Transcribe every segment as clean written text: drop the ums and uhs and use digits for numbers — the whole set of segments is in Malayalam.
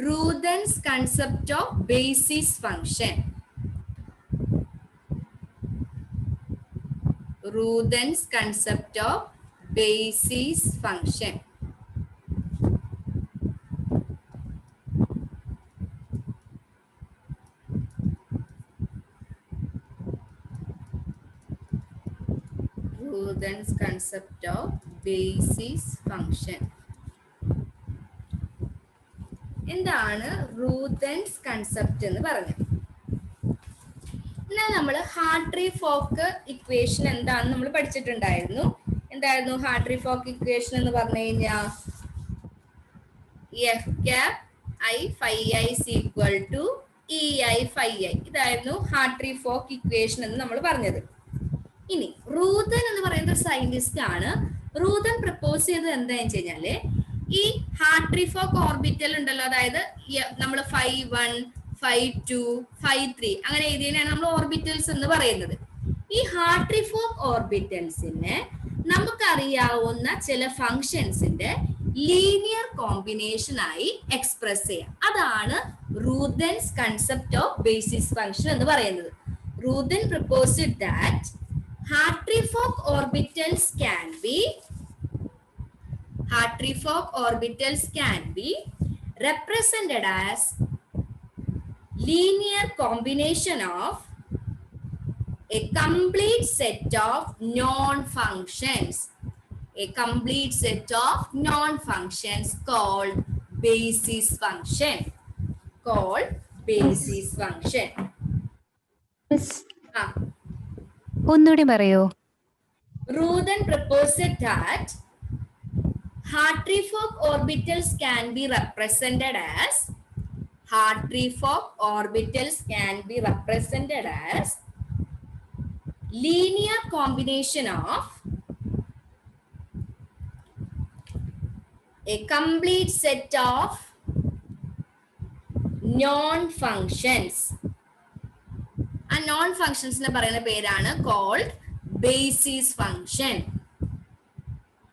Ruthen's concept of basis function. Ruthen's concept of basis function. Ruthen's concept of basis function. എന്താണ് റൂതൻസ് കൺസെപ്റ്റ് എന്ന് പറഞ്ഞത്? എന്നാൽ നമ്മൾ ഹാർട്രി-ഫോക്ക് ഇക്വേഷൻ എന്താണെന്ന് നമ്മൾ പഠിച്ചിട്ടുണ്ടായിരുന്നു. എന്തായിരുന്നു ഹാർട്രി-ഫോക്ക് ഇക്വേഷൻ എന്ന് പറഞ്ഞു കഴിഞ്ഞാൽ F cap I phi I equal to E I phi I. ഇതായിരുന്നു ഹാർട്രി-ഫോക്ക് ഇക്വേഷൻ എന്ന് നമ്മൾ പറഞ്ഞത്. ഇനി റൂതൻ എന്ന് പറയുന്ന ഒരു സയന്റിസ്റ്റ് ആണ്. റൂതൻ പ്രപ്പോസ് ചെയ്തത് എന്താണെന്ന് വെച്ച് കഴിഞ്ഞാല് ഈ ഹാർട്രി-ഫോക്ക് ഓർബിറ്റൽ ഉണ്ടല്ലോ, അതായത് നമ്മൾ 5-1 5-2 5-3 അങ്ങനെ എഴുതിയാണ് നമ്മൾ ഓർബിറ്റൽസ് എന്ന് പറയുന്നത്. ഈ ഹാർട്രി-ഫോക്ക് ഓർബിറ്റൽസിനെ നമുക്കറിയാവുന്ന ചില ഫങ്ഷൻസിന്റെ ലീനിയർ കോമ്പിനേഷൻ ആയി എക്സ്പ്രസ് ചെയ്യാം. അതാണ് Roothaan's concept of basis function എന്ന് പറയുന്നത്. Roothaan proposed that Hartree-Fock orbitals can be represented as linear combination of a complete set of non-functions. A complete set of non-functions called basis function. ഒന്നുകൂടി പറയോ? Ruthen proposed that Hartree-Fock orbitals can be represented as linear combination of a complete set of non-functions. ആ നോൺ ഫങ്ഷൻസിനെ പറയുന്ന പേരാണ് കോൾഡ് ബേസിസ് ഫംഗ്ഷൻ.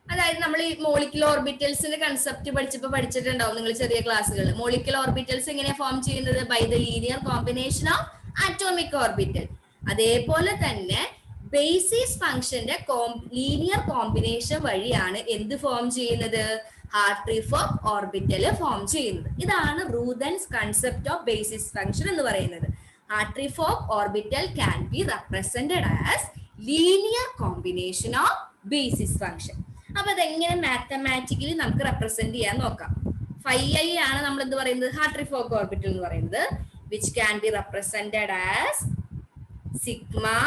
അതായത് നമ്മൾ ഈ മോളിക്കുലർ ഓർബിറ്റൽസിന്റെ കൺസെപ്റ്റ് പഠിച്ചിട്ടുണ്ടാവും നിങ്ങൾ ചെറിയ ക്ലാസ്സുകൾ. മോളിക്കുലർ ഓർബിറ്റൽസ് എങ്ങനെയാ ഫോം ചെയ്യുന്നത്? By the linear combination of atomic orbital. അതേപോലെ തന്നെ ബേസിസ് ഫംഗ്ഷന്റെ ലീനിയർ കോമ്പിനേഷൻ വഴിയാണ് എന്ത് ഫോം ചെയ്യുന്നത്? ഹാർട്രി-ഫോക്ക് ഓർബിറ്റൽ ഫോം ചെയ്യുന്നത്. ഇതാണ് റൂതൻസ് കൺസെപ്റ്റ് ഓഫ് ബേസിസ് ഫംഗ്ഷൻ എന്ന് പറയുന്നത്. Hartree-Fock orbital can be represented as linear combination of basis function. അപ്പൊ അതെങ്ങനെ മാത്തമാറ്റിക്കലി നമുക്ക് റെപ്രസെന്റ് ചെയ്യാൻ നോക്കാം. ഫൈ ഐ ആണ് നമ്മൾ എന്ത് പറയുന്നത്? Hartree-Fock orbital എന്ന് പറയുന്നത്. which can be represented as sigma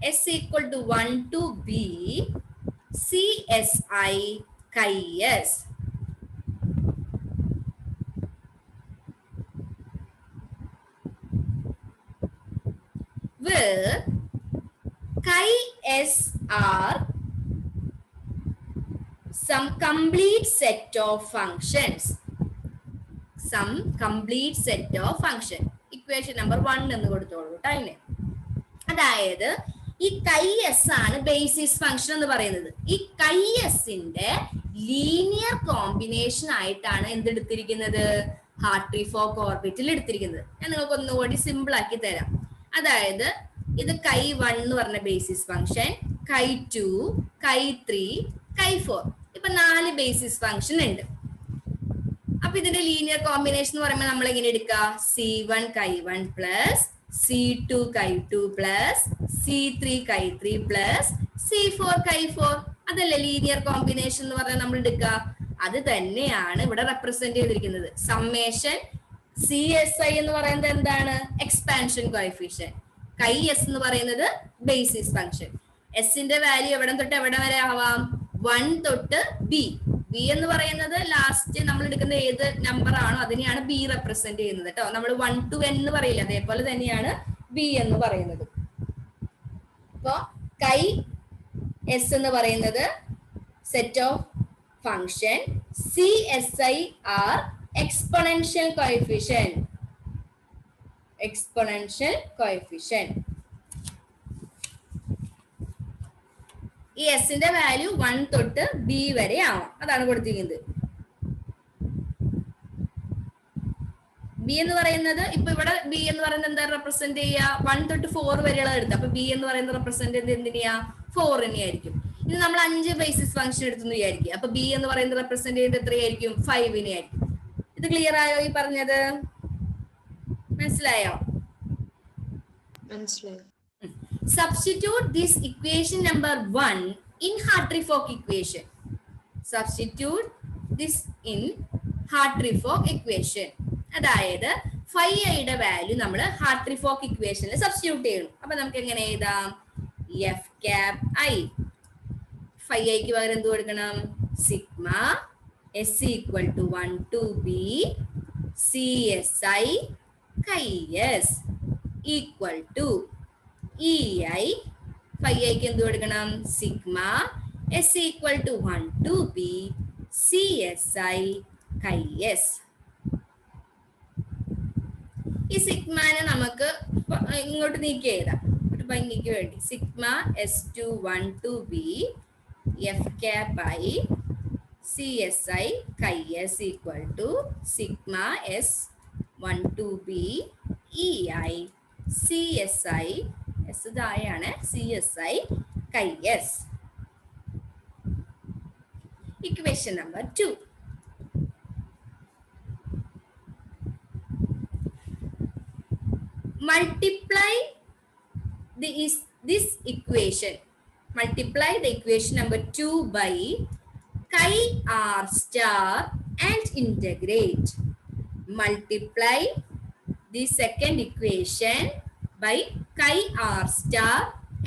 s equal to 1 to b CSI chi s. where chi s are some complete set of functions. Equation number 1 എന്ന് കൊടുത്തോളൂ കേട്ടോ. അതായത് ഈ chi s ആണ് ബേസിസ് ഫംഗ്ഷൻ എന്ന് പറയുന്നത്. ഈ chi sന്റെ ലീനിയർ കോമ്പിനേഷൻ ആയിട്ടാണ് എന്തെടുത്തിരിക്കുന്നത്? Hartree-Fock ഓർബിറ്റൽ എടുത്തിരിക്കുന്നത്. ഞാൻ നിങ്ങൾക്ക് ഒന്നുകൂടി സിമ്പിൾ ആക്കി തരാം. അതായത് ഇത് chi1 എന്ന് പറഞ്ഞ basis function, chi2, chi3, chi4. ഇപ്പൊ 4 ബേസിസ് ഫംഗ്ഷൻ ഉണ്ട്. അപ്പൊ ഇതിന്റെ ലീനിയർ കോമ്പിനേഷൻ എന്ന് പറയുമ്പോൾ നമ്മൾ എങ്ങനെ എടുക്കുക? C1 chi1 plus C2 chi2 plus C3 chi3 plus C4 chi4. അതല്ലേ ലീനിയർ കോമ്പിനേഷൻ എന്ന് പറഞ്ഞാൽ നമ്മൾ എടുക്കുക. അത് തന്നെയാണ് ഇവിടെ റെപ്രസെന്റ് ചെയ്തിരിക്കുന്നത്. സമ്മേഷൻ CSI എന്ന് പറയുന്നത് എന്താണ്? Expansion coefficient. chi s എന്ന് പറയുന്നത് ബേസിസ് ഫംഗ്ഷൻ. എസിന്റെ വാല്യൂ എവിടെ തൊട്ട് എവിടെ വരെ ആവാം? 1 തൊട്ട് b. b എന്ന് പറയുന്നത് ലാസ്റ്റ് നമ്മൾ എടുക്കുന്ന ഏത് നമ്പർ ആണോ അതിനെയാണ് b റെപ്രസെന്റ് ചെയ്യുന്നത് കേട്ടോ. നമ്മൾ 1 to n എന്ന് പറയില്ല, അതേപോലെ തന്നെയാണ് b എന്ന് പറയുന്നത്. അപ്പോ chi s എന്ന് പറയുന്നത് set of function, CSI are exponential coefficient. ഈ എസിന്റെ വാല്യൂ 1 തൊട്ട് b വരെ ആവാം. അതാണ് കൊടുത്തിരിക്കുന്നത്. ബി എന്ന് പറയുന്നത് ഇപ്പൊ ഇവിടെ ബി എന്ന് പറയുന്നത് എന്താ റെപ്രസെന്റ് ചെയ്യുക 1 തൊട്ട് 4 വരെയുള്ള എടുത്ത്. അപ്പൊ ബി എന്ന് പറയുന്നത് റെപ്രസെന്റ് ചെയ്ത് എന്തിനാ 4 തന്നെയായിരിക്കും. ഇനി നമ്മൾ 5 ബേസിസ് ഫംഗ്ഷൻ എടുത്തെന്ന് വിചാരിക്കുക. അപ്പൊ ബി എന്ന് പറയുന്നത് റെപ്രസെന്റ് ചെയ്യുന്നത് എത്രയായിരിക്കും 5 ആയിരിക്കും. ഇത് ക്ലിയർ ആയോ ഈ പറഞ്ഞത്? മനസ്സിലായോ? മനസ്സിലായി. Substitute this equation number 1 in Hartree-Fock equation. Substitute this in Hartree-Fock equation. അതായത് 5i വാല്യൂ നമ്മൾ Hartree-Fock ഇക്വേഷനിൽ സബ്സ്റ്റിറ്റ്യൂട്ട് ചെയ്യണം. അപ്പൊ നമുക്ക് എങ്ങനെ എഴുതാം? f cap i 5iക്ക് പകരം എന്ത് കൊടുക്കണം? Sigma s equal to 1 to b csi chi s equal to ei 5iക്ക് എന്ത് കൊടുക്കണം? Sigma s equal to 1 to b csi chi s. ഈ സിഗ്മാനെ നമുക്ക് ഇങ്ങോട്ട് നീക്കി എഴുതാം ഒരു ഭംഗിക്ക് വേണ്ടി. Sigma s2 1 to b f cap i csi chi s equal to sigma s 1 to b ei csi s താഴെയാണ് csi chi s. Equation number 2. Multiply this equation. Multiply the equation number 2 by chi r star and integrate. Multiply the second equation by chi r star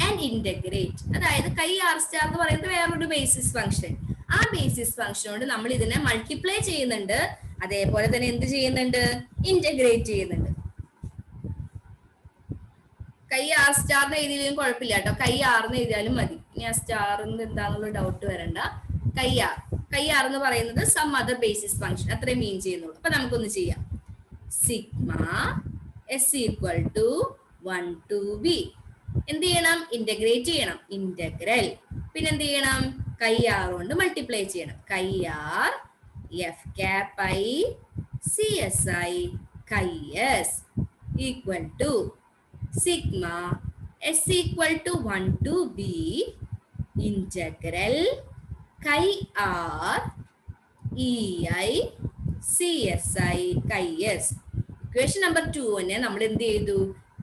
and integrate. അതായത് chi r star എന്ന് പറയുന്നത് വേറൊരു ബേസിസ് ഫംഗ്ഷൻ. ആ ബേസിസ് ഫംഗ്ഷനോട് നമ്മൾ ഇതിനെ മൾട്ടിപ്ലൈ ചെയ്യുന്നുണ്ട്, അതേപോലെ തന്നെ എന്ത് ചെയ്യുന്നുണ്ട്? ഇന്റഗ്രേറ്റ് ചെയ്യുന്നുണ്ട്. കൈ ആർ സ്റ്റാറിന് എഴുതിയാലും കുഴപ്പമില്ല കേട്ടോ, കൈ ആറിന് എഴുതിയാലും മതി. ഇനി ആ സ്റ്റാറിന് എന്താണെന്നുള്ള ഡൗട്ട് വരണ്ട. കൈ ആർ എന്ന് പറയുന്നത് സം അതർ ബേസിസ് ഫംഗ്ഷൻ അത്രയും മീൻ ചെയ്യുന്നുള്ളൂ. അപ്പൊ നമുക്കൊന്ന് ചെയ്യാം. Sigma s equal to 1 to b എന്ത് ചെയ്യണം? ഇന്റഗ്രേറ്റ് ചെയ്യണം. ഇന്റഗ്രൽ പിന്നെ എന്ത് ചെയ്യണം? കൈ ആർ കൊണ്ട് മൾട്ടിപ്ലൈ ചെയ്യണം. Chi R F cap I C S I chi S equal to sigma s equal to 1 to b integral chi r ei csi chi s. Equation number 2 നെ നമ്മൾ എന്ത് ചെയ്തു?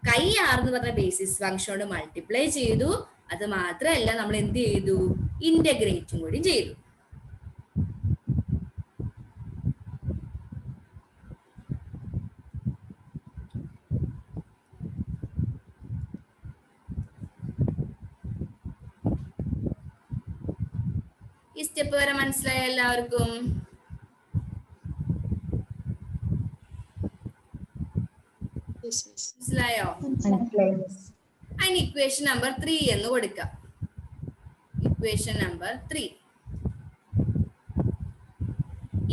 chi r എന്ന് പറഞ്ഞ ബേസിസ് ഫംഗ്ഷനോട് മൾട്ടിപ്ലൈ ചെയ്തു. അത് മാത്രമല്ല നമ്മൾ എന്ത് ചെയ്തു? ഇന്റഗ്രേറ്റും കൂടി ചെയ്തു. ഈ സ്റ്റെപ്പ് വരെ മനസ്സിലായ എല്ലാവർക്കും? മനസ്സിലായോ? അതിന് ഇക്വേഷൻ നമ്പർ 3 എന്ന് കൊടുക്കാം. Equation number 3.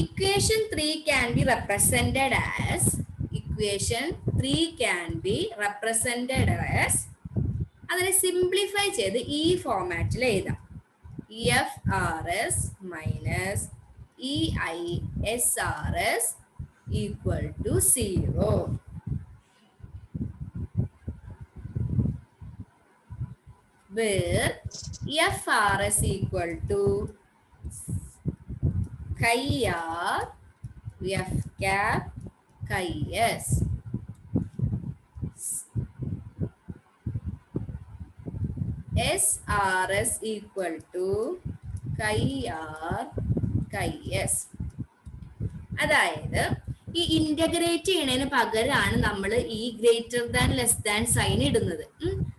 Equation 3 can be represented as അതിനെ സിംപ്ലിഫൈ ചെയ്ത് ഈ ഫോമാറ്റിൽ എഴുതാം. EFRS minus EISRS equal to 0. Where FRS equal to chi r F cap chi s. SRS equal to chi r chi s. അതായത് ഈ ഇന്റഗ്രേറ്റ് ചെയ്യണതിന് പകരമാണ് നമ്മൾ ഈ greater than less than sign ഇടുന്നത്.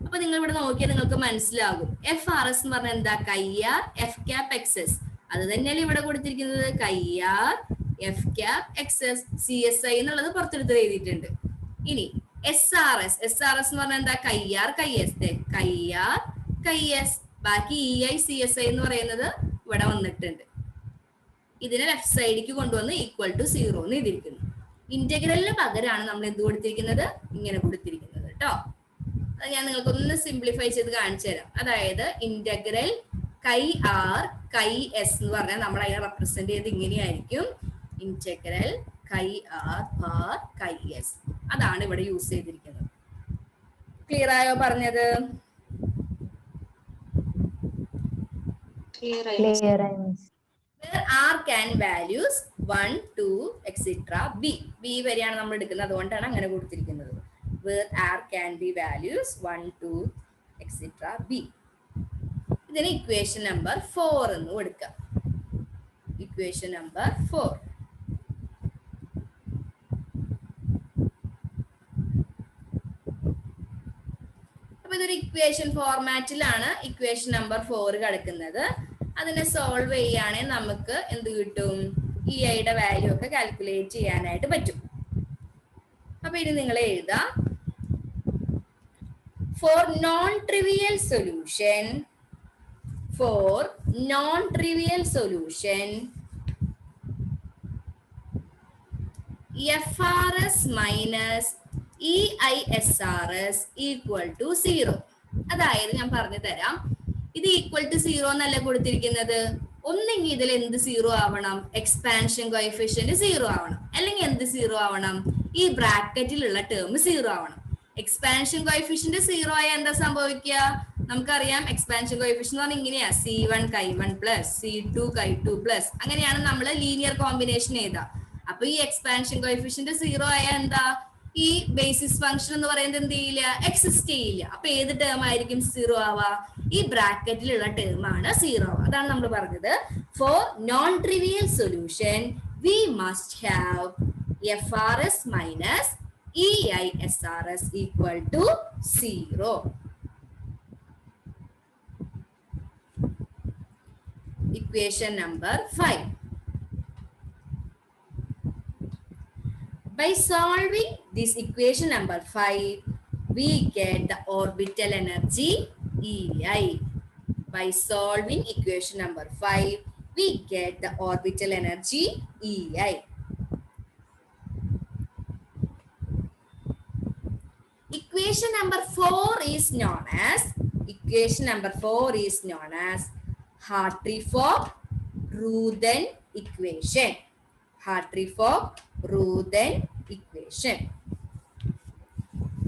അപ്പൊ നിങ്ങൾ ഇവിടെ നോക്കിയാൽ നിങ്ങൾക്ക് മനസ്സിലാകും. എഫ് ആർ എസ് എന്ന് പറഞ്ഞാൽ എന്താ? Chi R F cap X S. അത് തന്നെയല്ലേ ഇവിടെ കൊടുത്തിരിക്കുന്നത്. Chi R F cap X S C S I എന്നുള്ളത് പുറത്തെടുത്ത് എഴുതിയിട്ടുണ്ട്. ഇനി എസ് ആർ എസ് എന്ന് പറഞ്ഞാൽ എന്താ? കൈ ആർ കൈ എസ്. കൈ ആർ കൈ എസ്. ബാക്കി E I C S I എന്ന് പറയുന്നത് ഇവിടെ വന്നിട്ടുണ്ട്. ഇതിനെ ലെഫ്റ്റ് സൈഡിലേക്ക് കൊണ്ടുവന്ന് ഈക്വൽ ടു 0 എന്ന് എഴുതിയിരിക്കുന്നു. ഇന്റഗ്രലിന് പകരമാണ് നമ്മൾ എന്ത് കൊടുത്തിരിക്കുന്നത്? ഇങ്ങനെ കൊടുത്തിരിക്കുന്നത് കേട്ടോ. അത് ഞാൻ നിങ്ങൾക്ക് ഒന്ന് സിംപ്ലിഫൈ ചെയ്ത് കാണിച്ചു തരാം. അതായത് ഇന്റഗ്രൽ കൈ ആർ കൈ എസ് എന്ന് പറഞ്ഞാൽ നമ്മൾ അതിനെ റെപ്രസെന്റ് ചെയ്ത് ഇങ്ങനെയായിരിക്കും. Integral chi_r per chi_s. അതാണ് ഇവിടെ യൂസ് ചെയ്തിരിക്കുന്നത്. ക്ലിയർ ആയോ പറഞ്ഞത്? Clear. Where r can values 1, 2, etc. b. b വരെയാണ് നമ്മൾ എടുക്കുന്നത്, അതുകൊണ്ടാണ് അങ്ങനെ കൊടുത്തിരിക്കുന്നത്. Where r can be values 1, 2, etc. b. ഇതിന് ഇക്വേഷൻ നമ്പർ 4 എന്ന് കൊടുക്കാം. Equation number 4. അപ്പൊ ഇതൊരു ഇക്വേഷൻ ഫോർമാറ്റിലാണ് ഇക്വേഷൻ നമ്പർ 4 കിടക്കുന്നത്. അതിനെ സോൾവ് ചെയ്യുകയാണെങ്കിൽ നമുക്ക് എന്ത് കിട്ടും? ഇ ഐയുടെ വാല്യൂ ഒക്കെ കാൽക്കുലേറ്റ് ചെയ്യാനായിട്ട് പറ്റും. അപ്പൊ ഇനി നിങ്ങൾ എഴുതാം, for non trivial solution FRS minus EISRS equal to 0. അതായത് ഞാൻ പറഞ്ഞു തരാം, ഇത് ഈക്വൽ ടു 0 എന്നല്ല കൊടുത്തിരിക്കുന്നത്. ഒന്നെങ്കിൽ ഇതിൽ എന്ത് 0 ആവണം? എക്സ്പാൻഷൻ കോഎഫിഷ്യന്റ് 0 ആവണം. അല്ലെങ്കിൽ എന്ത് 0 ആവണം? ഈ ബ്രാക്കറ്റിലുള്ള ടേം 0 ആവണം. എക്സ്പാൻഷൻ കോഎഫിഷ്യന്റ് 0 ആയാൽ എന്താ സംഭവിക്കുക? നമുക്കറിയാം എക്സ്പാൻഷൻ കോഎഫിഷ്യന്റ് എന്ന് പറഞ്ഞാൽ ഇങ്ങനെയാ, C1 chi1 plus C2 chi2 plus. അങ്ങനെയാണ് നമ്മൾ ലീനിയർ കോമ്പിനേഷൻ എഴുതുക. അപ്പൊ ഈ എക്സ്പാൻഷൻ കോഎഫിഷ്യന്റ് 0 ആയാൽ എന്താ? ഈ ബേസിസ് ഫംഗ്ഷൻ എന്ന് പറയുന്നത് എന്ത് ചെയ്യില്ല? എക്സിസ്റ്റ് ചെയ്യില്ല. അപ്പൊ ഏത് ടേം ആയിരിക്കും 0 ആവാ? ഈ ബ്രാക്കറ്റിലുള്ള ടേം ആണ് 0 ആവുക. അതാണ് നമ്മൾ പറഞ്ഞത്, for non trivial solution we must have FRS minus EISRS equal to 0. Equation number 5. By solving this equation number 5, we get the orbital energy EI. By solving equation number 5, we get the orbital energy EI. Equation number 4 is known as Hartree-Fock-Ruthen equation. Hartree-Fock-Ruthen equation.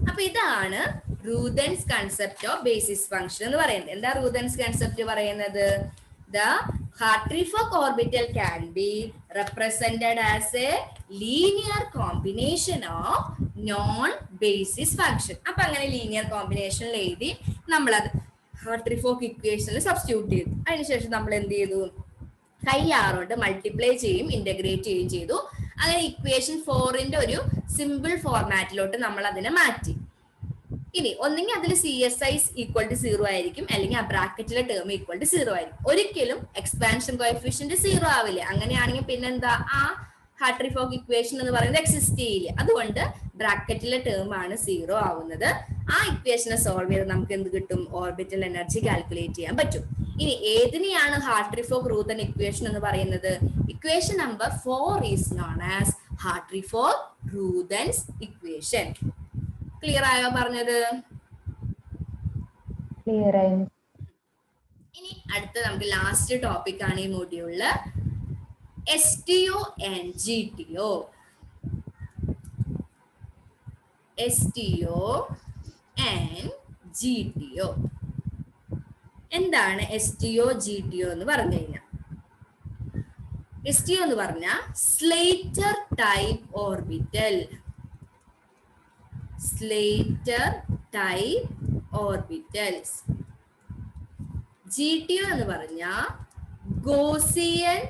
അപ്പൊ ഇതാണ് റൂതൻസ് കൺസെപ്റ്റ് ഓഫ് ബേസിസ് ഫംഗ്ഷൻ എന്ന് പറയുന്നത്. എന്താ റൂതൻസ് കൺസെപ്റ്റ് പറയുന്നത്? The Hartree-Fock orbital can be represented as a linear combination of non-basis function. അപ്പൊ അങ്ങനെ ലീനിയർ കോമ്പിനേഷനിൽ എഴുതി നമ്മളത് Hartree-Fock ഇക്വേഷനിൽ സബ്സ്റ്റിറ്റ്യൂട്ട് ചെയ്തു. അതിനുശേഷം നമ്മൾ എന്ത് ചെയ്തു? chi_r കൊണ്ട് മൾട്ടിപ്ലൈ ചെയ്യും, ഇന്റഗ്രേറ്റ് ചെയ്യുകയും ചെയ്തു. അങ്ങനെ ഇക്വേഷൻ 4ന്റെ ഒരു സിമ്പിൾ ഫോർമാറ്റിലോട്ട് നമ്മൾ അതിനെ മാറ്റി. ഇനി ഒന്നെങ്കിൽ അതിൽ CSI ഈക്വൽ ടു 0 ആയിരിക്കും, അല്ലെങ്കിൽ ആ ബ്രാക്കറ്റിലെ ടേം ഈക്വൽ ടു 0 ആയിരിക്കും. ഒരിക്കലും എക്സ്പാൻഷൻ കോഎഫിഷ്യന്റ് 0 ആവില്ല. അങ്ങനെയാണെങ്കിൽ പിന്നെന്താ? ആ Hartree-Fock ഇക്വേഷൻ എന്ന് പറയുന്നത് എക്സിസ്റ്റ് ചെയ്യില്ല. അതുകൊണ്ട് ബ്രാക്കറ്റിലെ ടേം ആണ് 0 ആവുന്നത്. ആ ഇക്വേഷനെ സോൾവ് ചെയ്ത് നമുക്ക് എന്ത് കിട്ടും? ഓർബിറ്റൽ എനർജി കാൽക്കുലേറ്റ് ചെയ്യാൻ പറ്റും. ഇനി ഏതിനെയാണ് Hartree-Fock-Ruthen ഇക്വേഷൻ എന്ന് പറയുന്നത്? Equation number 4 is known as Hartree-Fock-Ruthen equation. Clear ആയോ പറഞ്ഞത്? Clear. ഇനി അടുത്ത നമുക്ക് ലാസ്റ്റ് ടോപ്പിക് ആണ് ഈ മൊഡ്യൂളില്, STO and GTO. STO and GTO. എന്താണ് STO GTO എന്ന് പറഞ്ഞു കഴിഞ്ഞാൽ? STO എന്ന് പറഞ്ഞാൽ Slater type orbital. Slater type orbitals. GTO എന്ന് പറഞ്ഞാൽ Gaussian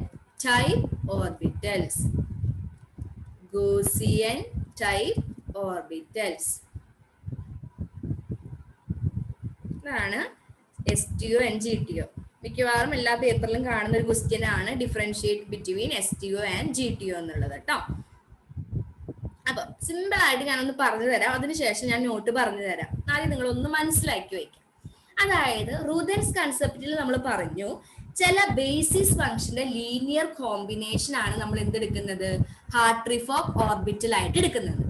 type orbitals. Gaussian type orbitals. ഇതാണ് STO and GTO. മിക്കവാറും എല്ലാ പേപ്പറിലും കാണുന്ന ഒരു ക്വസ്റ്റ്യൻ ആണ് differentiate between STO and GTO എന്നുള്ളത് കേട്ടോ. അപ്പൊ സിമ്പിൾ ആയിട്ട് ഞാനൊന്ന് പറഞ്ഞു തരാം, അതിനുശേഷം ഞാൻ നോട്ട് പറഞ്ഞു തരാം. ആദ്യം നിങ്ങൾ ഒന്ന് മനസ്സിലാക്കി വയ്ക്കാം. അതായത് റൂതൻസ് കൺസെപ്റ്റിൽ നമ്മൾ പറഞ്ഞു, ചില ബേസിസ് ഫംഗ്ഷന്റെ ലീനിയർ കോമ്പിനേഷൻ ആണ് നമ്മൾ എന്തെടുക്കുന്നത്? Hartree-Fock ഓർബിറ്റൽ ആയിട്ട് എടുക്കുന്നത്.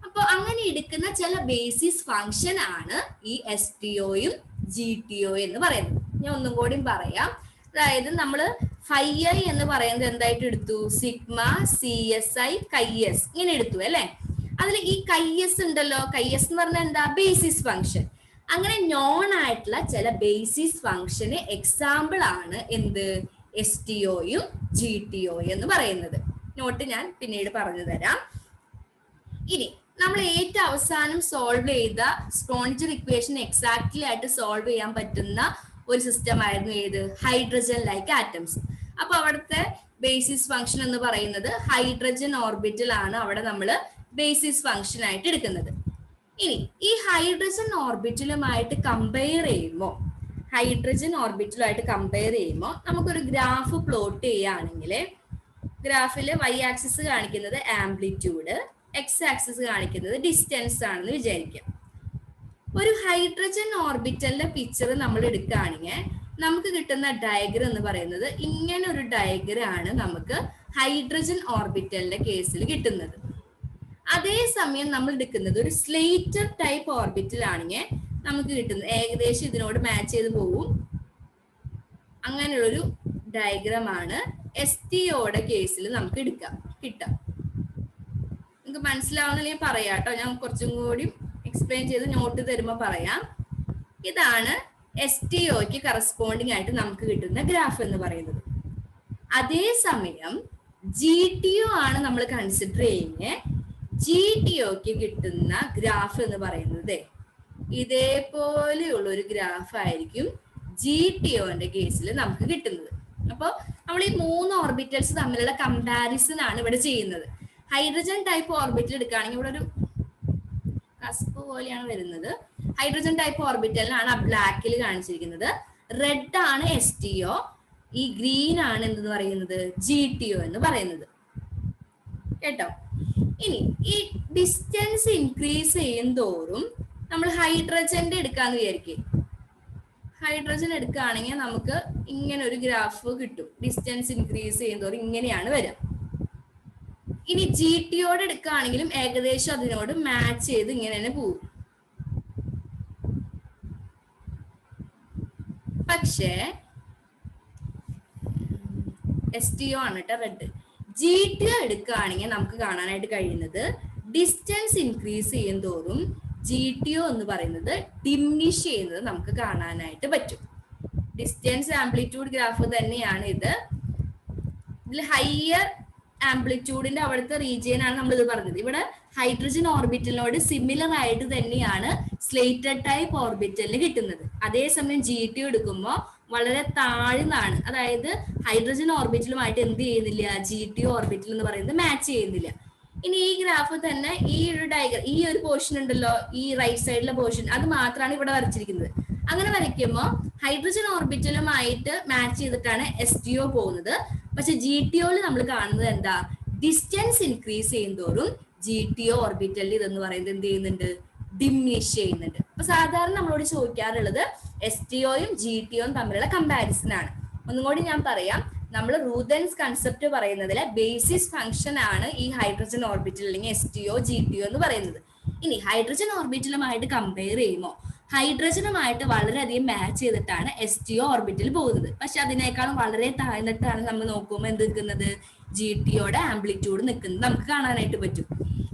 അപ്പൊ അങ്ങനെ എടുക്കുന്ന ചില ബേസിസ് ഫംഗ്ഷൻ ആണ് ഈ STOയും GTO എന്ന് പറയുന്നത്. ഞാൻ ഒന്നും കൂടി പറയാം. അതായത് നമ്മൾ ഫൈ ഐ എന്ന് പറയുന്നത് എന്തായിട്ട് എടുത്തു? Sigma C S I chi S ഇങ്ങനെ എടുത്തു അല്ലെ. അതിൽ ഈ കൈ എസ് ഉണ്ടല്ലോ, കൈ എസ് എന്ന് പറഞ്ഞാൽ എന്താ? Basis function. അങ്ങനെ നോൺ ആയിട്ടുള്ള ചില ബേസിസ് ഫംഗ്ഷന് എക്സാമ്പിൾ ആണ് എന്ത്? എസ് ടി ഒയും ജി ടി ഒയും എന്ന് പറയുന്നത്. നോട്ട് ഞാൻ പിന്നീട് പറഞ്ഞു തരാം. ഇനി നമ്മൾ ഏറ്റവും അവസാനം സോൾവ് ചെയ്ത സ്ക്രോഡിഞ്ചർ ഇക്വേഷൻ എക്സാക്ട്ലി ആയിട്ട് സോൾവ് ചെയ്യാൻ പറ്റുന്ന ഒരു സിസ്റ്റം ആയിരുന്നു ഏത്? Hydrogen like atoms. അപ്പൊ അവിടുത്തെ ബേസിസ് ഫംഗ്ഷൻ എന്ന് പറയുന്നത് ഹൈഡ്രജൻ ഓർബിറ്റൽ ആണ് അവിടെ നമ്മൾ ബേസിസ് ഫംഗ്ഷൻ ആയിട്ട് എടുക്കുന്നത്. ഇനി ഈ ഹൈഡ്രജൻ ഓർബിറ്റലുമായിട്ട് കമ്പയർ ചെയ്യുമ്പോൾ നമുക്കൊരു ഗ്രാഫ് പ്ലോട്ട് ചെയ്യുകയാണെങ്കിൽ ഗ്രാഫിൽ വൈ ആക്സിസ് കാണിക്കുന്നത് ആംപ്ലിറ്റ്യൂഡ്, എക്സ് ആക്സിസ് കാണിക്കുന്നത് ഡിസ്റ്റൻസ് ആണെന്ന് വിചാരിക്കാം. ഒരു ഹൈഡ്രജൻ ഓർബിറ്റലിന്റെ പിക്ചർ നമ്മൾ എടുക്കുകയാണെങ്കിൽ നമുക്ക് കിട്ടുന്ന ഡയഗ്രം എന്ന് പറയുന്നത് ഇങ്ങനെ ഒരു ഡയഗ്രം ആണ് നമുക്ക് ഹൈഡ്രജൻ ഓർബിറ്റലിന്റെ കേസിൽ കിട്ടുന്നത്. അതേസമയം നമ്മൾ എടുക്കുന്നത് ഒരു സ്ലേറ്റർ ടൈപ്പ് ഓർബിറ്റൽ ആണെങ്കിൽ നമുക്ക് കിട്ടുന്നത് ഏകദേശം ഇതിനോട് മാച്ച് ചെയ്ത് പോകും. അങ്ങനെയുള്ളൊരു ഡയഗ്രം ആണ് എസ് ടി ഒയുടെ കേസിൽ നമുക്ക് കിട്ടാം. നിങ്ങൾക്ക് മനസ്സിലാവുന്നില്ലെങ്കിൽ പറയാം കേട്ടോ, ഞാൻ കുറച്ചും കൂടി എക്സ്പ്ലെയിൻ ചെയ്ത് നോട്ട് തരുമ്പോൾ പറയാം. ഇതാണ് എസ് ടി ഒക്ക് കറസ്പോണ്ടിങ് ആയിട്ട് നമുക്ക് കിട്ടുന്ന ഗ്രാഫ് എന്ന് പറയുന്നത്. അതേസമയം ജി ടി ഒ ആണ് നമ്മൾ കൺസിഡർ ചെയ്യുന്നത്. ജി ടി ഒക്ക് കിട്ടുന്ന ഗ്രാഫ് എന്ന് പറയുന്നത് ഇതേപോലെയുള്ള ഒരു ഗ്രാഫ് ആയിരിക്കും ജി ടി ഒന്റെ കേസിൽ നമുക്ക് കിട്ടുന്നത്. അപ്പോൾ നമ്മൾ ഈ 3 ഓർബിറ്റൽസ് തമ്മിലുള്ള കമ്പാരിസൺ ആണ് ഇവിടെ ചെയ്യുന്നത്. ഹൈഡ്രജൻ ടൈപ്പ് ഓർബിറ്റൽ എടുക്കുകയാണെങ്കിൽ ഇവിടെ ഒരു കസ്പ് പോലെയാണ് വരുന്നത്. ഹൈഡ്രജൻ ടൈപ്പ് ഓർബിറ്റലിനാണ് ആ ബ്ലാക്കിൽ കാണിച്ചിരിക്കുന്നത്. റെഡ് ആണ് എസ് ടി ഒ, ഈ ഗ്രീൻ ആണ് എന്തെന്ന് പറയുന്നത്? ജി ടി ഒ എന്ന് പറയുന്നത് കേട്ടോ. ഇനി ഈ ഡിസ്റ്റൻസ് ഇൻക്രീസ് ചെയ്യുന്തോറും നമ്മൾ ഹൈഡ്രജന്റെ എടുക്കാന്ന് വിചാരിക്കും. ഹൈഡ്രജൻ എടുക്കുകയാണെങ്കിൽ നമുക്ക് ഇങ്ങനെ ഒരു ഗ്രാഫ് കിട്ടും. ഡിസ്റ്റൻസ് ഇൻക്രീസ് ചെയ്യുന്തോറും ഇങ്ങനെയാണ് വരിക. ഇനി ജി ടി ഒയുടെ എടുക്കുകയാണെങ്കിലും ഏകദേശം അതിനോട് മാച്ച് ചെയ്ത് ഇങ്ങനെ തന്നെ പോകും. പക്ഷേ എസ് ടി ഒ ആണ് കേട്ടോ റെഡ്. ജി ടി ഒ എടുക്കുകയാണെങ്കിൽ നമുക്ക് കാണാനായിട്ട് കഴിയുന്നത് ഡിസ്റ്റൻസ് ഇൻക്രീസ് ചെയ്യുന്തോറും ജി ടി ഒ എന്ന് പറയുന്നത് ഡിമിനിഷ് ചെയ്യുന്നത് നമുക്ക് കാണാനായിട്ട് പറ്റും. ഡിസ്റ്റൻസ് ആംപ്ലിറ്റ്യൂഡ് ഗ്രാഫ് തന്നെയാണ് ഇത്. ഇതിൽ ഹയർ ആംപ്ലിറ്റ്യൂഡിന്റെ അവിടുത്തെ റീജിയൻ ആണ് നമ്മൾ ഇത് പറഞ്ഞത്. ഇവിടെ ഹൈഡ്രജൻ ഓർബിറ്റലിനോട് സിമിലർ ആയിട്ട് തന്നെയാണ് സ്ലേറ്റഡ് ടൈപ്പ് ഓർബിറ്റലിന് കിട്ടുന്നത്. അതേസമയം ജി ടി എടുക്കുമ്പോൾ വളരെ താഴ്ന്നാണ്, അതായത് ഹൈഡ്രജൻ ഓർബിറ്റലുമായിട്ട് എന്ത് ചെയ്യുന്നില്ല? ജി ടി ഓർബിറ്റൽ എന്ന് പറയുന്നത് മാച്ച് ചെയ്യുന്നില്ല. ഇനി ഈ ഗ്രാഫ് തന്നെ ഈ ഒരു ഡയഗ്രം, ഈ ഒരു പോർഷൻ ഉണ്ടല്ലോ, ഈ റൈറ്റ് സൈഡിലെ പോർഷൻ, അത് മാത്രമാണ് ഇവിടെ വരച്ചിരിക്കുന്നത്. അങ്ങനെ വരയ്ക്കുമ്പോൾ ഹൈഡ്രജൻ ഓർബിറ്റലുമായിട്ട് മാച്ച് ചെയ്തിട്ടാണ് എസ് ടി ഒ പോകുന്നത്. പക്ഷെ ജി ടി ഒയിൽ നമ്മൾ കാണുന്നത് എന്താ? ഡിസ്റ്റൻസ് ഇൻക്രീസ് ചെയ്യുന്തോറും ജി ടി ഒ ഓർബിറ്റലിൽ ഇതെന്ന് പറയുന്നത് എന്ത് ചെയ്യുന്നുണ്ട്? ഡിമിനിഷ് ചെയ്യുന്നുണ്ട്. അപ്പൊ സാധാരണ നമ്മളോട് ചോദിക്കാറുള്ളത് എസ് ടി ഒയും ജി ടി ഒയും തമ്മിലുള്ള കമ്പാരിസൺ ആണ്. ഒന്നും കൂടി ഞാൻ പറയാം. നമ്മൾ റൂദൻസ് കൺസെപ്റ്റ് പറയുന്നതിലെ ബേസിസ് ഫംഗ്ഷൻ ആണ് ഈ ഹൈഡ്രജൻ ഓർബിറ്റൽ അല്ലെങ്കിൽ S T O G T O എന്ന് പറയുന്നത്. ഇനി ഹൈഡ്രജൻ ഓർബിറ്റലുമായിട്ട് കമ്പയർ ചെയ്യുമ്പോൾ ഹൈഡ്രജനുമായിട്ട് വളരെയധികം മാച്ച് ചെയ്തിട്ടാണ് എസ് ടി ഒ ഓർബിറ്റൽ പോകുന്നത്. പക്ഷെ അതിനേക്കാളും വളരെ താഴ്ന്നിട്ടാണ് നമ്മൾ നോക്കുമ്പോൾ എന്ത് നിൽക്കുന്നത്? ജി ടി ഒയുടെ ആംപ്ലിറ്റ്യൂഡ് നിൽക്കുന്നത് നമുക്ക് കാണാനായിട്ട് പറ്റും.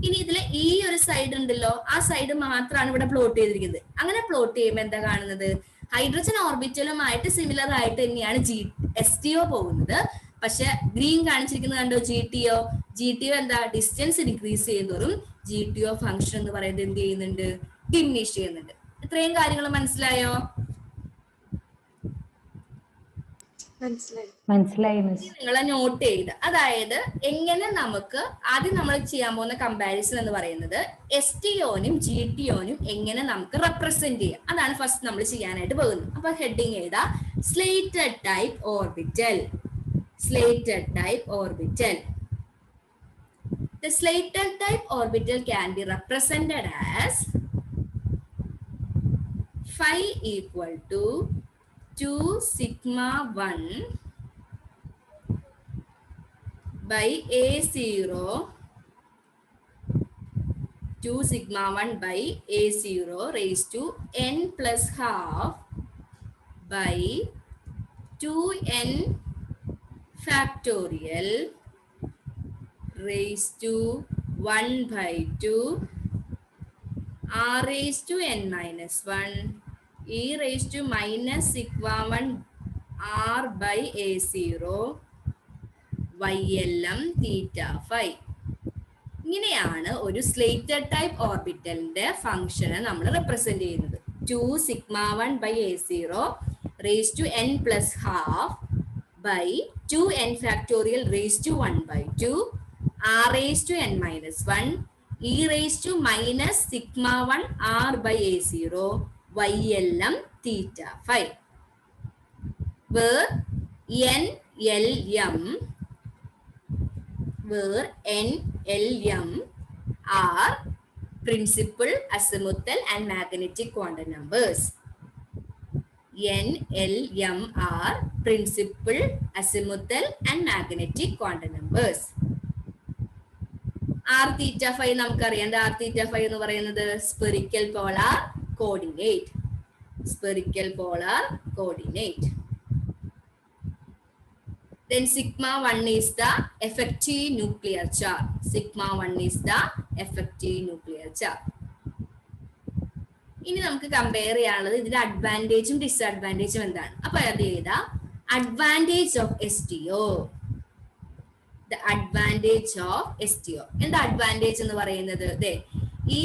ഇനി ഇതിൽ ഈ ഒരു സൈഡ് ഉണ്ടല്ലോ, ആ സൈഡ് മാത്രമാണ് ഇവിടെ പ്ലോട്ട് ചെയ്തിരിക്കുന്നത്. അങ്ങനെ പ്ലോട്ട് ചെയ്യുമ്പോൾ എന്താ കാണുന്നത്? ഹൈഡ്രജൻ ഓർബിറ്റലുമായിട്ട് സിമിലർ ആയിട്ട് തന്നെയാണ് എസ് ടി ഒ പോകുന്നത്. പക്ഷെ ഗ്രീൻ കാണിച്ചിരിക്കുന്നത് കണ്ടോ? ജി ടി ഒ എന്താ? ഡിസ്റ്റൻസ് ഇൻക്രീസ് ചെയ്യുന്നതോറും ജി ടി ഒ ഫംഗ്ഷൻ എന്ന് പറയുന്നത് എന്ത് ചെയ്യുന്നുണ്ട്? ഡിമിനിഷ് ചെയ്യുന്നുണ്ട്. ഇത്രയും കാര്യങ്ങൾ മനസ്സിലായോ? മനസ്സിലായി മിസ്. നിങ്ങളെ നോട്ട് ചെയ്ത്, അതായത് എങ്ങനെ നമുക്ക് ആദ്യം നമ്മൾ ചെയ്യാൻ പോകുന്ന കമ്പാരിസൺ എന്ന് പറയുന്നത് എസ് ടി ഒനും ജി ടി ഒനും എങ്ങനെ നമുക്ക് റെപ്രസെന്റ് ചെയ്യാം, അതാണ് ഫസ്റ്റ് നമ്മൾ ചെയ്യാനായിട്ട് പോകുന്നത്. അപ്പൊ ഹെഡിങ് എഴുതാ slated type orbital. Slated type orbital. The slated type orbital can be represented as phi equal to 2 sigma 1 by A0, 2 sigma 1 by A0 raised to n plus half by 2n factorial raised to 1 by 2 r raised to n minus 1 e raised to minus sigma 1 r by a0 ylm theta phi. ഇങ്ങനെയാണ് ഒരു സ്ലേറ്റഡ് ടൈപ്പ് ഓർബിറ്റലിന്റെ ഫംഗ്ഷനെ നമ്മൾ റെപ്രസെന്റ് ചെയ്യുന്നത്. 2 sigma 1 by a0 raised to n plus half by 2n factorial raised to 1 by 2 r raised to n minus 1 e raised to minus sigma 1 r by a0 ylm theta phi, where n L m are principal, azimuthal and magnetic quantum numbers. N, L, m are principal, azimuthal and magnetic quantum numbers. R theta phi നമുക്കറിയാം. R theta phi എന്ന് പറയുന്നത് spherical polar coordinate. Spherical polar coordinate. Then sigma 1 is the effective nuclear charge. Sigma 1 is the effective nuclear charge. ഇനി നമുക്ക് കമ്പയർ ചെയ്യാനുള്ളത് ഇതിന്റെ അഡ്വാൻറ്റേജും ഡിസ്അഡ്വാൻറ്റേജും എന്താണ്. അപ്പൊ അത് ചെയ്താ advantage of STO. The advantage of STO. എന്താ അഡ്വാൻറ്റേജ് എന്ന് പറയുന്നത്? ഈ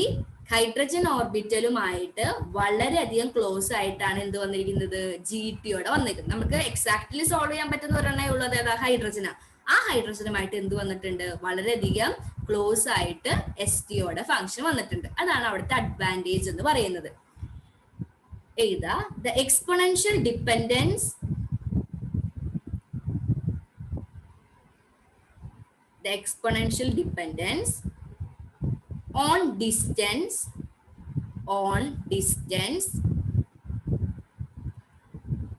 ഹൈഡ്രജൻ ഓർബിറ്റലുമായിട്ട് വളരെയധികം ക്ലോസ് ആയിട്ടാണ് എന്ത് വന്നിരിക്കുന്നത്, GTOടെ വന്നിരിക്കുന്നത്. നമുക്ക് എക്സാക്ട്ലി സോൾവ് ചെയ്യാൻ പറ്റുന്ന ഒരെണ്ണേ ഉള്ളത് ഏതാ, ഹൈഡ്രജനാ. ആ ഹൈഡ്രജനുമായിട്ട് എന്ത് വന്നിട്ടുണ്ട്, വളരെയധികം ക്ലോസ് ആയിട്ട് STOടെ ഫംഗ്ഷൻ വന്നിട്ടുണ്ട്. അതാണ് അവിടുത്തെ അഡ്വാൻറ്റേജ് എന്ന് പറയുന്നത്. ഏതാ the exponential dependence on distance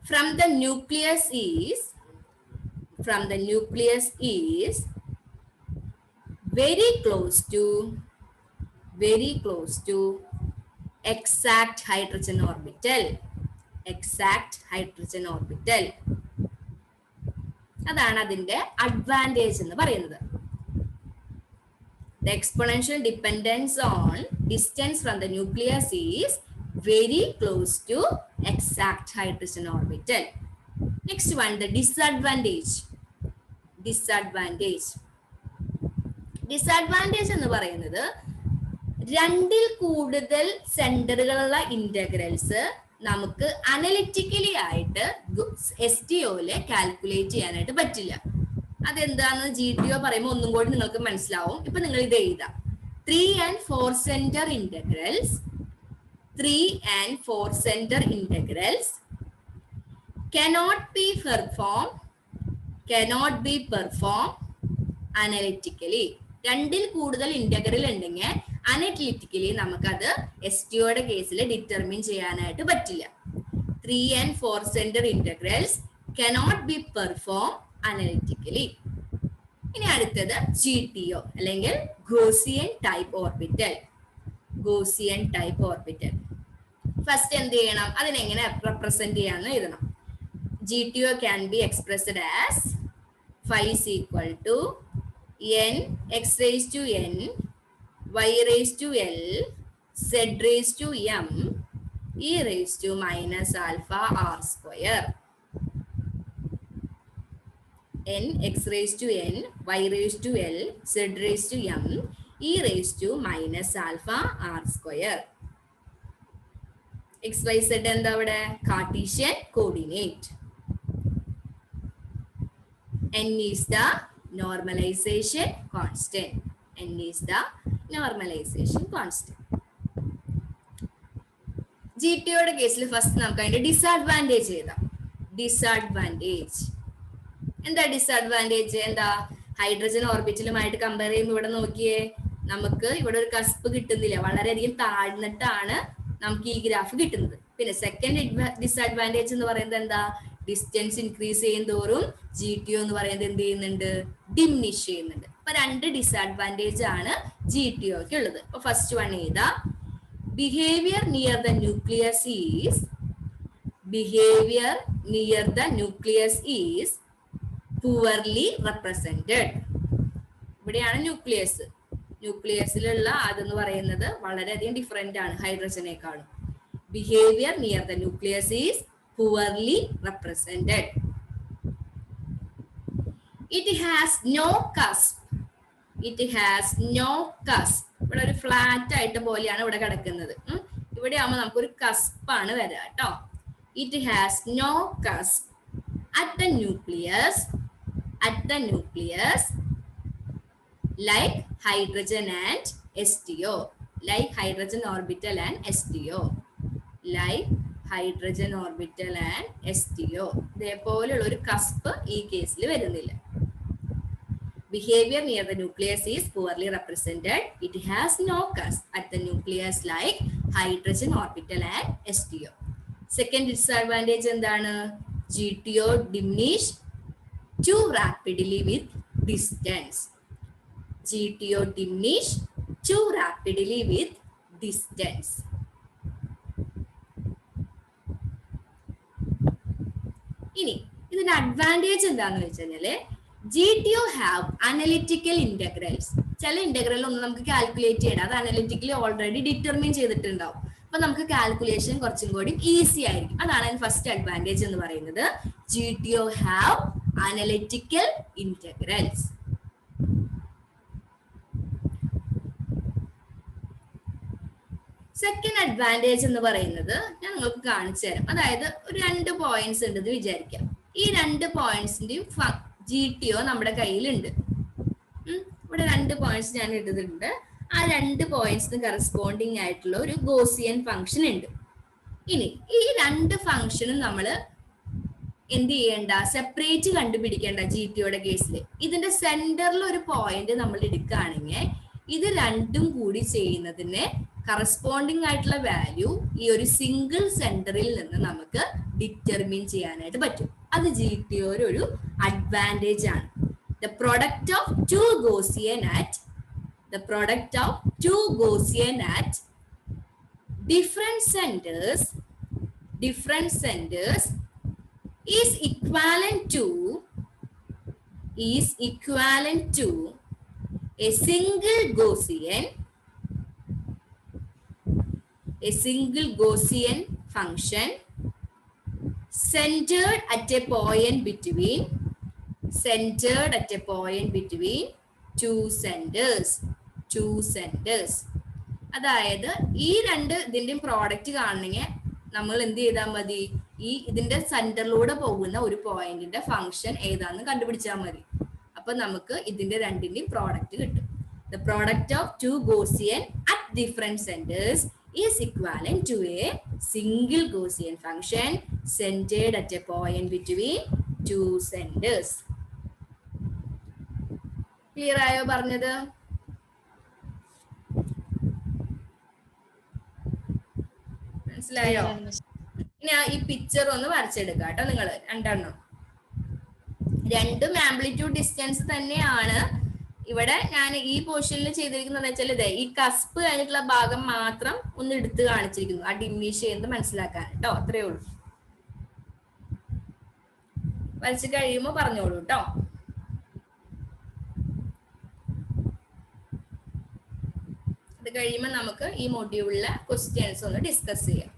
from the nucleus is very close to exact hydrogen orbital. അതാണ് അതിന്റെ അഡ്വാൻറ്റേജ് എന്ന് പറയുന്നത്. The exponential dependence on distance from the nucleus is very close to exact hydrogen orbital. Next one, the disadvantage എന്ന് പറയുന്നത് രണ്ടിൽ കൂടുതൽ സെന്ററുകളുള്ള ഇന്റഗ്രൽസ് നമുക്ക് അനലിറ്റിക്കലി ആയിട്ട് STOയില് കാൽക്കുലേറ്റ് ചെയ്യാനായിട്ട് പറ്റില്ല. അതെന്താന്ന് GTO പറയുമ്പോൾ ഒന്നും കൂടി നിങ്ങൾക്ക് മനസ്സിലാവും. ഇപ്പൊ നിങ്ങൾ ഇത് എഴുതാം. 3 and 4 center integrals cannot be performed analytically. രണ്ടിൽ കൂടുതൽ ഇന്റഗ്രൽ ഉണ്ടെങ്കിൽ അനലിറ്റിക്കലി നമുക്കത് STOയുടെ കേസിൽ ഡിറ്റർമിൻ ചെയ്യാനായിട്ട് പറ്റില്ല. 3 and 4 center integrals cannot be performed analytically. ഇനി അടുത്തത് GTO അല്ലെങ്കിൽ ഗോസിയൻ ടൈപ്പ് ഓർബിറ്റൽ. ഫസ്റ്റ് എന്ത് ചെയ്യണം, അതിനെങ്ങനെ റെപ്രസെന്റ് ചെയ്യാന്ന് എഴുതണം. GTO can be expressed as phi is equal to n x raised to n y raised to l z raised to m e raised to minus alpha r square. N x raised to n y raised to l z raised to m e raised to minus alpha r square. XYZ എന്താ അവിടെ, Cartesian coordinate. N is the normalization constant. GTOയുടെ കേസിൽ ഫസ്റ്റ് നമുക്ക് അതിന്റെ ഡിസ്അഡ്വാൻറ്റേജ് എഴുതാം. എന്താ ഡിസ്അഡ്വാൻറ്റേജ്? എന്താ, ഹൈഡ്രജൻ ഓർബിറ്റലുമായിട്ട് കമ്പയർ ചെയ്യുമ്പോൾ ഇവിടെ നോക്കിയേ, നമുക്ക് ഇവിടെ ഒരു കസ്പ് കിട്ടുന്നില്ല, വളരെയധികം താഴ്ന്നിട്ടാണ് നമുക്ക് ഈ ഗ്രാഫ് കിട്ടുന്നത്. പിന്നെ സെക്കൻഡ് ഡിസ്അഡ്വാൻറ്റേജ് എന്ന് പറയുന്നത് എന്താ, ഡിസ്റ്റൻസ് ഇൻക്രീസ് ചെയ്യും തോറും GTO എന്ന് പറയുന്നത് എന്ത് ചെയ്യുന്നുണ്ട്, ഡിമിനിഷ് ചെയ്യുന്നുണ്ട്. അപ്പൊ രണ്ട് ഡിസ്അഡ്വാൻറ്റേജ് ആണ് GTOക്ക് ഉള്ളത്. അപ്പൊ ഫസ്റ്റ് വൺ ഏതാ, behaviour near the nucleus is poorly represented. ഇവിടെയാണ് ന്യൂക്ലിയസ്. ന്യൂക്ലിയസിലുള്ള അതെന്ന് പറയുന്നത് വളരെയധികം ഡിഫറെന്റ് ആണ് ഹൈഡ്രജനേക്കാളും. Behaviour near the nucleus is poorly represented. It has no cusp. It has no cusp. ഇവിടെ ഒരു ഫ്ലാറ്റ് ആയിട്ട് പോലെയാണ് ഇവിടെ കിടക്കുന്നത്. ഇവിടെ ആവുമ്പോൾ നമുക്കൊരു കസ്പാണ് വരിക കേട്ടോ. It has no cusp at the nucleus. At the nucleus, like hydrogen and STO. Like hydrogen orbital and STO. Like hydrogen orbital and STO. ഇതേപോലെയുള്ള ഒരു കസ്പ് ഈ കേസിൽ വരുന്നില്ല. Behavior near the nucleus is poorly represented. It has no cusp at the nucleus like hydrogen orbital and STO. Second disadvantage എന്താണ്? GTO diminish too rapidly with distance. GTO diminish too rapidly with distance. ഇനി ഇതിന്റെ അഡ്വാൻറ്റേജ് എന്താണെന്ന് വെച്ചാല് GTO have analytical integrals. ചില ഇന്റഗ്രൽ ഒന്നും നമുക്ക് കാൽക്കുലേറ്റ് ചെയ്യണം, അത് അനലിറ്റിക്കലി ഓൾറെഡി ഡിറ്റർമിൻ ചെയ്തിട്ടുണ്ടാവും. അപ്പൊ നമുക്ക് കാൽക്കുലേഷൻ കുറച്ചും കൂടി ഈസി ആയിരിക്കും. അതാണ് ഫസ്റ്റ് അഡ്വാൻറ്റേജ് എന്ന് പറയുന്നത്. GTO have analytical integrals. Second advantage എന്ന് പറയുന്നത് ഞാൻ നിങ്ങൾക്ക് കാണിച്ചു തരാം. അതായത് ഒരു 2 പോയിന്റ്സ് ഉണ്ടെന്ന് വിചാരിക്കാം. ഈ 2 പോയിന്റ്സിന്റെയും GTO നമ്മുടെ കയ്യിലുണ്ട്. ഇവിടെ 2 പോയിന്റ്സ് ഞാൻ ഇട്ടിട്ടുണ്ട്. ആ 2 പോയിന്റ്സിന് കറസ്പോണ്ടിങ് ആയിട്ടുള്ള ഒരു ഗോസിയൻ ഫംഗ്ഷൻ ഉണ്ട്. ഇനി ഈ 2 ഫംഗ്ഷനും നമ്മൾ എന്ത് ചെയ്യേണ്ട, സെപ്പറേറ്റ് കണ്ടുപിടിക്കേണ്ട. GTOയുടെ കേസിൽ ഇതിന്റെ സെന്ററിൽ ഒരു പോയിന്റ് നമ്മൾ എടുക്കുകയാണെങ്കിൽ ഇത് രണ്ടും കൂടി ചെയ്യുന്നതിന് കറസ്പോണ്ടിങ് ആയിട്ടുള്ള വാല്യൂ ഈ ഒരു സിംഗിൾ സെന്ററിൽ നിന്ന് നമുക്ക് ഡിറ്റർമിൻ ചെയ്യാനായിട്ട് പറ്റും. അത് GTOയുടെ ഒരു അഡ്വാൻറ്റേജ് ആണ്. The product of two Gaussian at different centers is equivalent to a single Gaussian function centered at a point between two centers. അതായത് ഈ 2 ഇതിന്റെയും പ്രോഡക്റ്റ് കാണണമെങ്കിൽ നമ്മൾ എന്ത് ചെയ്താൽ മതി, ഇതിന്റെ സെന്ററിലൂടെ പോകുന്ന ഒരു പോയിന്റിന്റെ ഫംഗ്ഷൻ ഏതാണെന്ന് കണ്ടുപിടിച്ചാൽ മതി. അപ്പൊ നമുക്ക് ഇതിന്റെ രണ്ടിന്റെയും പ്രോഡക്റ്റ് കിട്ടും. The product of two Gaussian at different centers is equivalent to a single Gaussian function centered at a point between two centers. Clear ആയോ പറഞ്ഞത്? മനസ്സിലായോ? ഇനി ഈ പിക്ചർ ഒന്ന് വരച്ചെടുക്കാം കേട്ടോ നിങ്ങൾ. 2 ആംപ്ലിറ്റ്യൂഡ് ഡിസ്റ്റൻസ് തന്നെയാണ്. ഇവിടെ ഞാൻ ഈ പോർഷനിൽ ചെയ്തിരിക്കുന്നത് വെച്ചാൽ ഇതേ ഈ കസ്പ് കഴിഞ്ഞിട്ടുള്ള ഭാഗം മാത്രം ഒന്ന് എടുത്ത് കാണിച്ചിരിക്കുന്നു, ആ ഡിമിനിഷ് ചെയ്യുന്നത് മനസ്സിലാക്കാൻ കേട്ടോ. അത്രയേ ഉള്ളൂ. വരച്ച് കഴിയുമ്പോൾ പറഞ്ഞോളൂ കേട്ടോ. അത് കഴിയുമ്പോൾ നമുക്ക് ഈ മൊഡ്യൂളിലെ ക്വസ്റ്റ്യൻസ് ഒന്ന് ഡിസ്കസ് ചെയ്യാം.